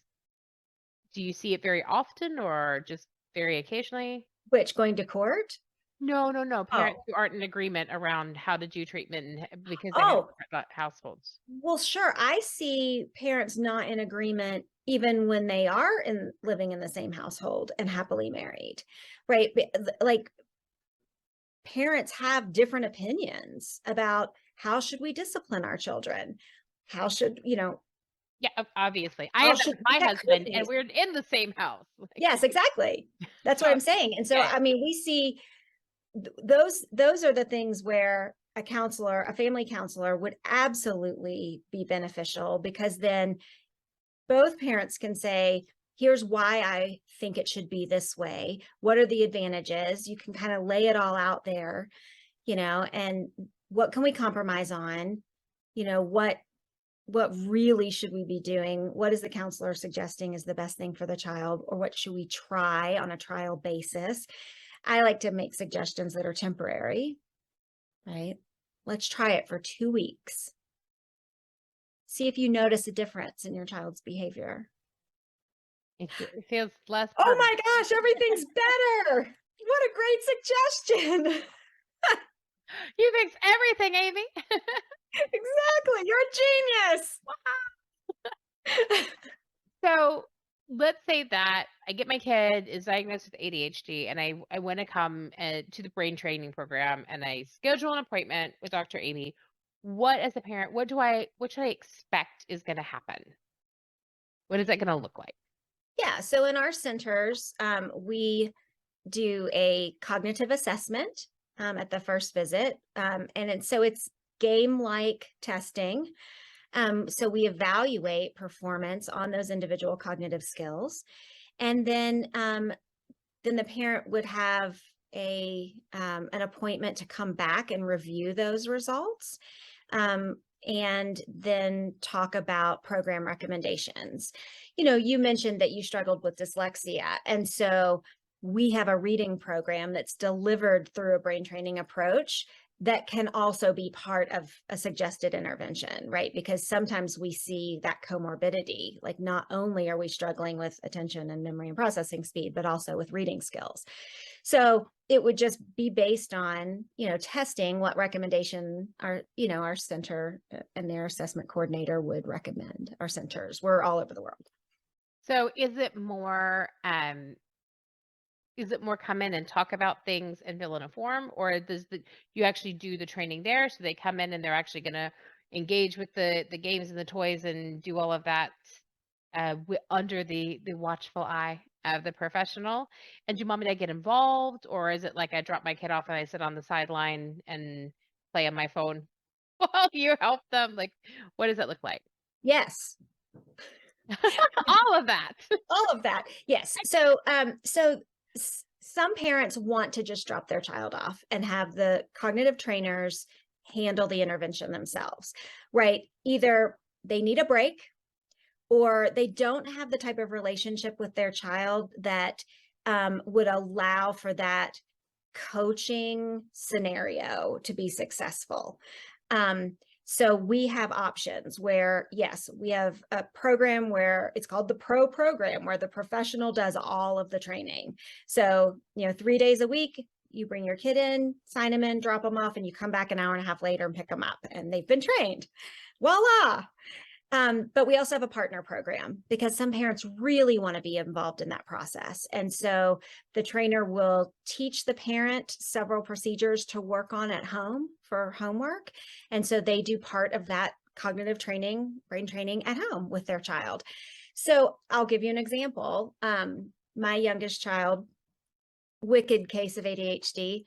Speaker 1: Do you see it very often or just very occasionally?
Speaker 2: Which, going to court?
Speaker 1: No. Parents who aren't in agreement around how to do treatment because they have households.
Speaker 2: Well, sure. I see parents not in agreement even when they are living in the same household and happily married, right? Like, parents have different opinions about how should we discipline our children? How should,
Speaker 1: Yeah, obviously. I have my husband and we're in the same house.
Speaker 2: Yes, exactly. That's what I'm saying. And so, I mean, we see those are the things where a family counselor would absolutely be beneficial, because then both parents can say, here's why I think it should be this way. What are the advantages? You can kind of lay it all out there, and what can we compromise on? What really should we be doing? What is the counselor suggesting is the best thing for the child? Or what should we try on a trial basis? I like to make suggestions that are temporary, right? Let's try it for 2 weeks. See if you notice a difference in your child's behavior.
Speaker 1: It feels less.
Speaker 2: Oh my gosh, everything's better. What a great suggestion.
Speaker 1: You fix everything, Amy.
Speaker 2: Exactly. You're a genius.
Speaker 1: Wow. So let's say that I get my kid is diagnosed with ADHD and I want to come to the brain training program and I schedule an appointment with Dr. Amy. What, as a parent, what should I expect is going to happen? What is that going to look like?
Speaker 2: Yeah. So in our centers, we do a cognitive assessment at the first visit. So it's game-like testing. So we evaluate performance on those individual cognitive skills. And then the parent would have an appointment to come back and review those results. And then talk about program recommendations. You mentioned that you struggled with dyslexia. And so we have a reading program that's delivered through a brain training approach that can also be part of a suggested intervention, right? Because sometimes we see that comorbidity, like not only are we struggling with attention and memory and processing speed, but also with reading skills. So it would just be based on, testing what recommendation our center and their assessment coordinator would recommend. Our centers, we're all over the world.
Speaker 1: So is it more come in and talk about things and fill in a form, or you actually do the training there? So they come in and they're actually going to engage with the games and the toys and do all of that under the watchful eye of the professional? And do mom and dad get involved, or is it like I drop my kid off and I sit on the sideline and play on my phone while you help them? Like, what does it look like?
Speaker 2: Yes.
Speaker 1: All of that.
Speaker 2: All of that. Yes. So some parents want to just drop their child off and have the cognitive trainers handle the intervention themselves, right? Either they need a break, or they don't have the type of relationship with their child that would allow for that coaching scenario to be successful. So we have options where, yes, we have a program where it's called the Pro program, where the professional does all of the training. So, 3 days a week, you bring your kid in, sign them in, drop them off, and you come back an hour and a half later and pick them up, and they've been trained. Voila. But we also have a partner program because some parents really want to be involved in that process. And so the trainer will teach the parent several procedures to work on at home for homework. And so they do part of that cognitive training, brain training at home with their child. So I'll give you an example. My youngest child, wicked case of ADHD,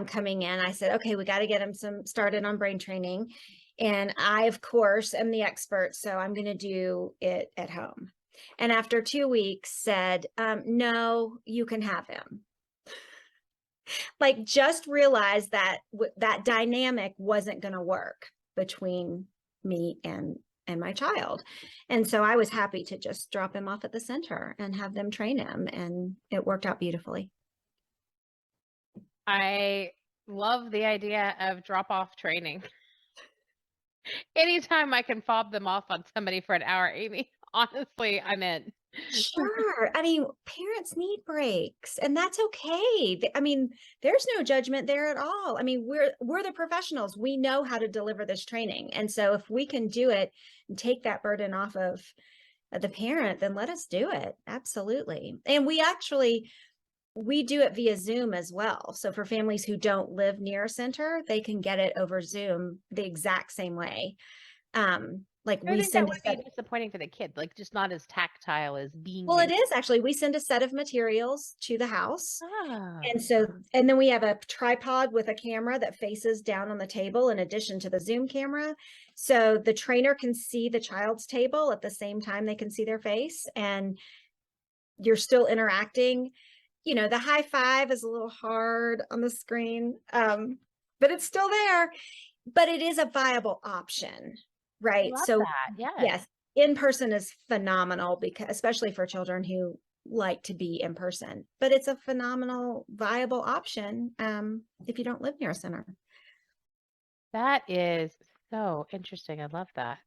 Speaker 2: coming in, I said, okay, we got to get him started on brain training. And I, of course, am the expert, so I'm going to do it at home. And after 2 weeks said, no, you can have him. Like, just realized that that dynamic wasn't going to work between me and my child. And so I was happy to just drop him off at the center and have them train him. And it worked out beautifully.
Speaker 1: I love the idea of drop-off training. Anytime I can fob them off on somebody for an hour, Amy, honestly, I'm in.
Speaker 2: Sure. I mean, parents need breaks, and that's okay. I mean, there's no judgment there at all. I mean, we're the professionals. We know how to deliver this training. And so if we can do it and take that burden off of the parent, then let us do it. Absolutely. And we do it via Zoom as well. So for families who don't live near a center, they can get it over Zoom the exact same way. Like
Speaker 1: I
Speaker 2: we
Speaker 1: think that
Speaker 2: send
Speaker 1: would be disappointing for the kid, like just not as tactile as being.
Speaker 2: Well, it is actually. We send a set of materials to the house.
Speaker 1: Ah.
Speaker 2: And then we have a tripod with a camera that faces down on the table in addition to the Zoom camera. So the trainer can see the child's table at the same time they can see their face, and you're still interacting. The high five is a little hard on the screen, but it's still there. But it is a viable option, right?
Speaker 1: Love
Speaker 2: So
Speaker 1: that.
Speaker 2: yes, in person is phenomenal, because especially for children who like to be in person, but it's a phenomenal, viable option if you don't live near a center.
Speaker 1: That is so interesting. I love that.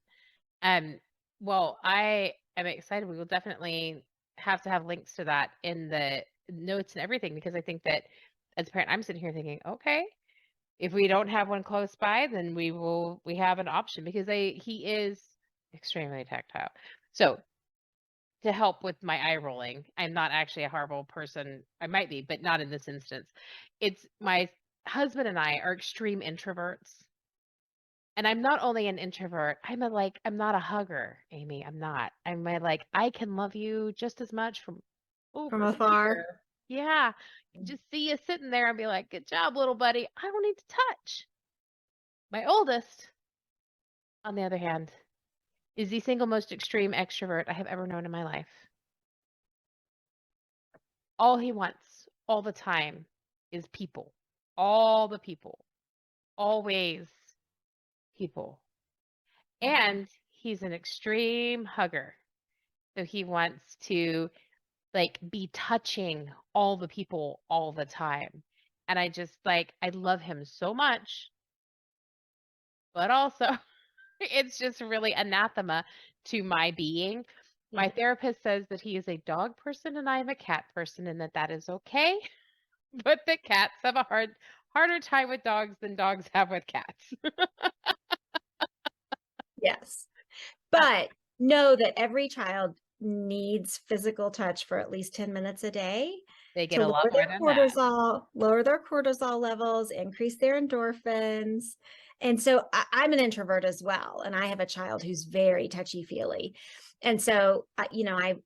Speaker 1: Well, I am excited. We will definitely have to have links to that in the notes and everything, because I think that as a parent, I'm sitting here thinking, okay, if we don't have one close by, then we have an option, because he is extremely tactile. So to help with my eye rolling, I'm not actually a horrible person. I might be, but not in this instance. It's my husband and I are extreme introverts. And I'm not only an introvert, I'm not a hugger, Amy. I'm not. I can love you just as much from over
Speaker 2: afar.
Speaker 1: here. Yeah. Just see you sitting there and be like, good job, little buddy. I don't need to touch. My oldest, on the other hand, is the single most extreme extrovert I have ever known in my life. All he wants all the time is people. All the people. Always people. And he's an extreme hugger. So he wants to like be touching all the people all the time. And I just like, I love him so much, but also it's just really anathema to my being. My
Speaker 2: Yeah.
Speaker 1: therapist says that he is a dog person and I am a cat person and that is okay, but that cats have a harder time with dogs than dogs have with cats.
Speaker 2: Yes. But know that every child needs physical touch for at least 10 minutes a day
Speaker 1: They
Speaker 2: to
Speaker 1: get a lot more than that.
Speaker 2: lower their cortisol levels, increase their endorphins. And so I'm an introvert as well. And I have a child who's very touchy-feely. And so, I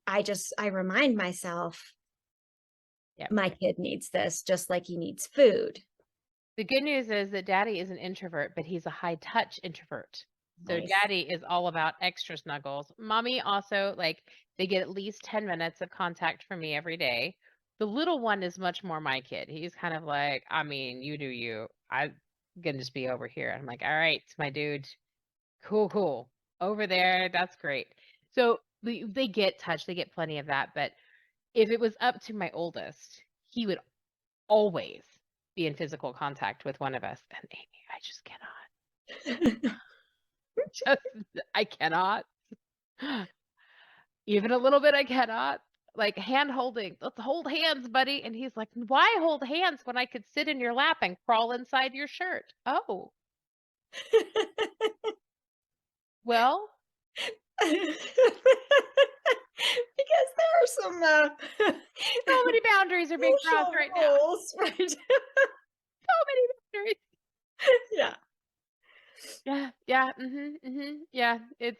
Speaker 2: remind myself,
Speaker 1: Yep.
Speaker 2: my kid needs this just like he needs food.
Speaker 1: The good news is that Daddy is an introvert, but he's a high touch introvert. So
Speaker 2: Nice.
Speaker 1: Daddy is all about extra snuggles. Mommy also, like, they get at least 10 minutes of contact from me every day. The little one is much more my kid. He's kind of like, I mean, you do you. I'm gonna just be over here. I'm like, all right, my dude. Cool. Over there. That's great. So they get touch, they get plenty of that. But if it was up to my oldest, he would always be in physical contact with one of us. And Amy, I just cannot. Just I cannot. Even a little bit I cannot. Like hand holding. Let's hold hands, buddy. And he's like, why hold hands when I could sit in your lap and crawl inside your shirt? Oh, well,
Speaker 2: Because there are some
Speaker 1: so many boundaries are being crossed
Speaker 2: crucial
Speaker 1: right now.
Speaker 2: rules, right?
Speaker 1: So many boundaries.
Speaker 2: Yeah.
Speaker 1: Yeah. Yeah. It's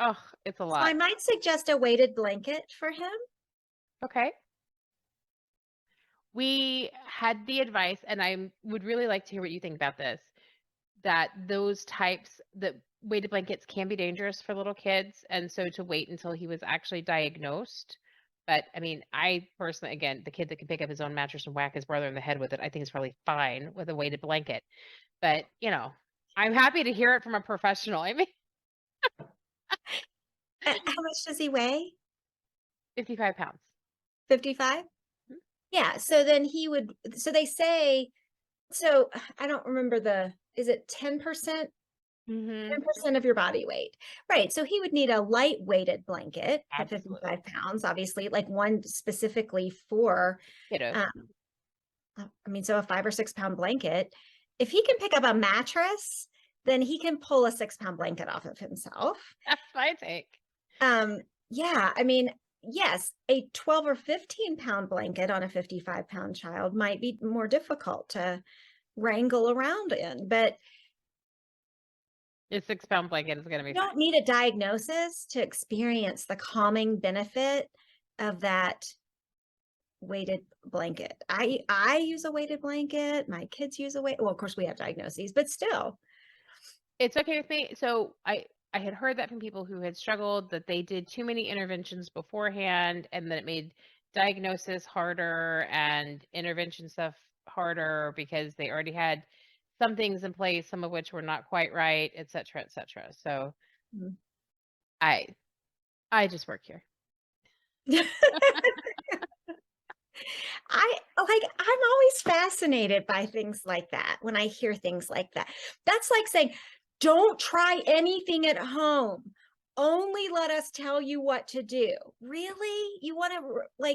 Speaker 1: a
Speaker 2: So I
Speaker 1: lot.
Speaker 2: might suggest a weighted blanket for him.
Speaker 1: Okay. We had the advice, and I would really like to hear what you think about this, that those types, that weighted blankets can be dangerous for little kids, and so to wait until he was actually diagnosed. But I mean, I personally, again, the kid that can pick up his own mattress and whack his brother in the head with it, I think is probably fine with a weighted blanket. But, I'm happy to hear it from a professional. I mean,
Speaker 2: How much does he weigh?
Speaker 1: 55 pounds.
Speaker 2: 55?
Speaker 1: Mhm.
Speaker 2: Yeah. So then so they say, so I don't remember is it 10%?
Speaker 1: Mhm.
Speaker 2: 10% of your body weight. Right. So he would need a light weighted blanket at
Speaker 1: Absolutely.
Speaker 2: 55 pounds, obviously, like one specifically for,
Speaker 1: Kiddos.
Speaker 2: so a 5 or 6 pound blanket. If he can pick up a mattress, then he can pull a 6 pound blanket off of himself.
Speaker 1: That's my take.
Speaker 2: Yeah. Yes, a 12 or 15 pound blanket on a 55 pound child might be more difficult to wrangle around in, but
Speaker 1: A 6-pound blanket is gonna be
Speaker 2: you
Speaker 1: fine.
Speaker 2: don't need a diagnosis to experience the calming benefit of that weighted blanket. I use a weighted blanket. My kids use well, of course we have diagnoses, but still.
Speaker 1: It's okay with me. So I had heard that from people who had struggled, that they did too many interventions beforehand and that it made diagnosis harder and intervention stuff harder because they already had some things in place, some of which were not quite right, et cetera, et cetera. So
Speaker 2: Mhm.
Speaker 1: I just work here.
Speaker 2: I'm always fascinated by things like that. When I hear things like that, that's like saying, don't try anything at home. Only let us tell you what to do. Really? You want to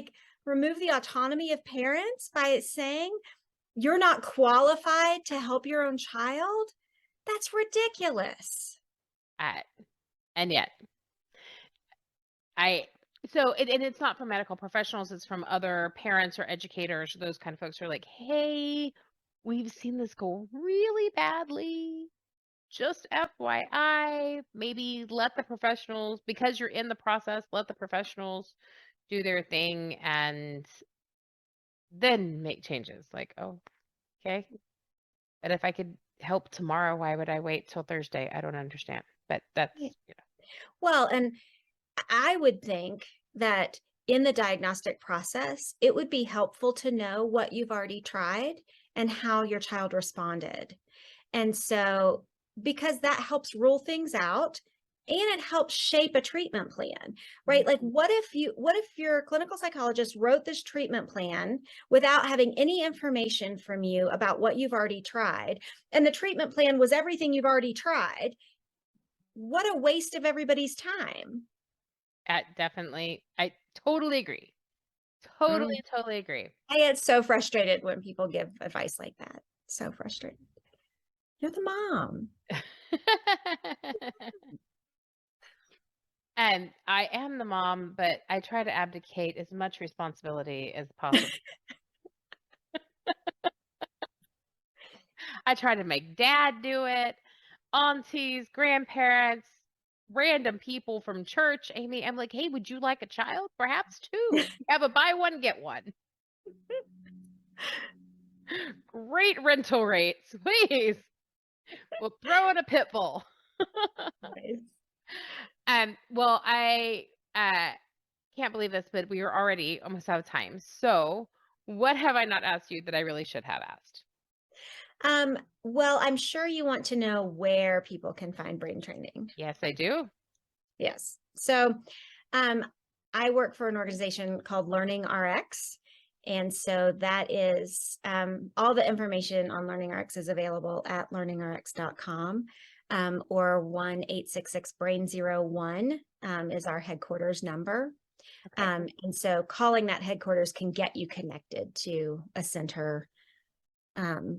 Speaker 2: remove the autonomy of parents by saying you're not qualified to help your own child? That's ridiculous.
Speaker 1: And yet and it's not from medical professionals, it's from other parents or educators, or those kind of folks who are like, hey, we've seen this go really badly. Just FYI, maybe let the professionals, because you're in the process, let the professionals do their thing and then make changes. Like, oh, okay. But if I could help tomorrow, why would I wait till Thursday? I don't understand. But that's,
Speaker 2: Well, and I would think that in the diagnostic process, it would be helpful to know what you've already tried and how your child responded. And so, because that helps rule things out and it helps shape a treatment plan, right? Like what if your clinical psychologist wrote this treatment plan without having any information from you about what you've already tried, and the treatment plan was everything you've already tried? What a waste of everybody's time.
Speaker 1: Definitely. I totally agree. Totally agree.
Speaker 2: I get so frustrated when people give advice like that. So frustrated. You're the mom.
Speaker 1: And I am the mom, but I try to abdicate as much responsibility as possible. I try to make dad do it, aunties, grandparents, random people from church. Amy, I'm like, hey, would you like a child? Perhaps two. Have a buy one, get one. Great rental rates, please. We'll throw in a pit bull.
Speaker 2: Nice.
Speaker 1: Well, I can't believe this, but we are already almost out of time. So, what have I not asked you that I really should have asked?
Speaker 2: Well, I'm sure you want to know where people can find brain training.
Speaker 1: Yes, I do.
Speaker 2: Yes. So, I work for an organization called Learning RX. And so that is all the information on Learning RX is available at learningrx.com, or 1-866-BRAIN-01 is our headquarters number.
Speaker 1: Okay.
Speaker 2: And so calling that headquarters can get you connected to a center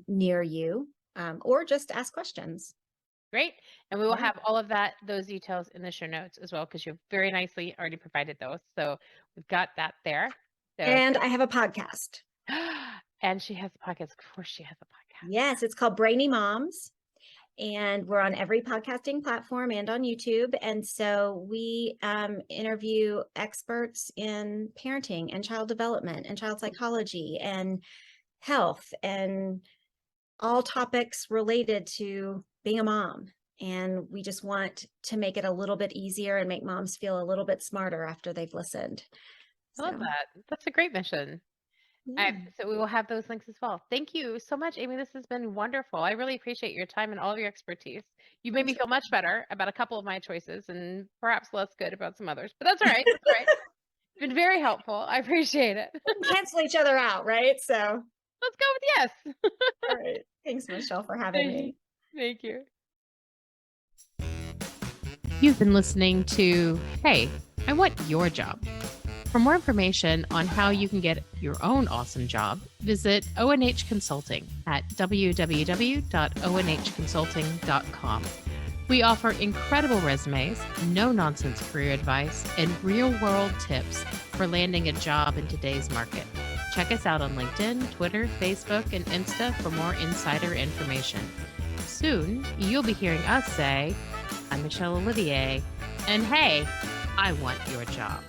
Speaker 2: near you, or just ask questions.
Speaker 1: Great. And we will
Speaker 2: Yeah.
Speaker 1: have all of those details in the show notes as well, because you've very nicely already provided those. So we've got that there. So,
Speaker 2: And I have a podcast.
Speaker 1: and she has a podcast. Of course, she has a podcast.
Speaker 2: Yes, it's called Brainy Moms. And we're on every podcasting platform and on YouTube. And so we interview experts in parenting and child development and child psychology and health and all topics related to being a mom. And we just want to make it a little bit easier and make moms feel a little bit smarter after they've listened.
Speaker 1: I love that. That's a great mission.
Speaker 2: Yeah.
Speaker 1: So we will have those links as well. Thank you so much, Amy. This has been wonderful. I really appreciate your time and all of your expertise. You made me feel much better about a couple of my choices and perhaps less good about some others, but that's all right. That's all right. It's been very helpful. I appreciate it.
Speaker 2: Cancel each other out, right? So
Speaker 1: Let's go with yes.
Speaker 2: all right. Thanks, Michele, for having me.
Speaker 1: Thank you. You've been listening to Hey, I Want Your Job. For more information on how you can get your own awesome job, visit ONH Consulting at www.onhconsulting.com. We offer incredible resumes, no-nonsense career advice, and real-world tips for landing a job in today's market. Check us out on LinkedIn, Twitter, Facebook, and Insta for more insider information. Soon, you'll be hearing us say, I'm Michele Olivier, and hey, I want your job.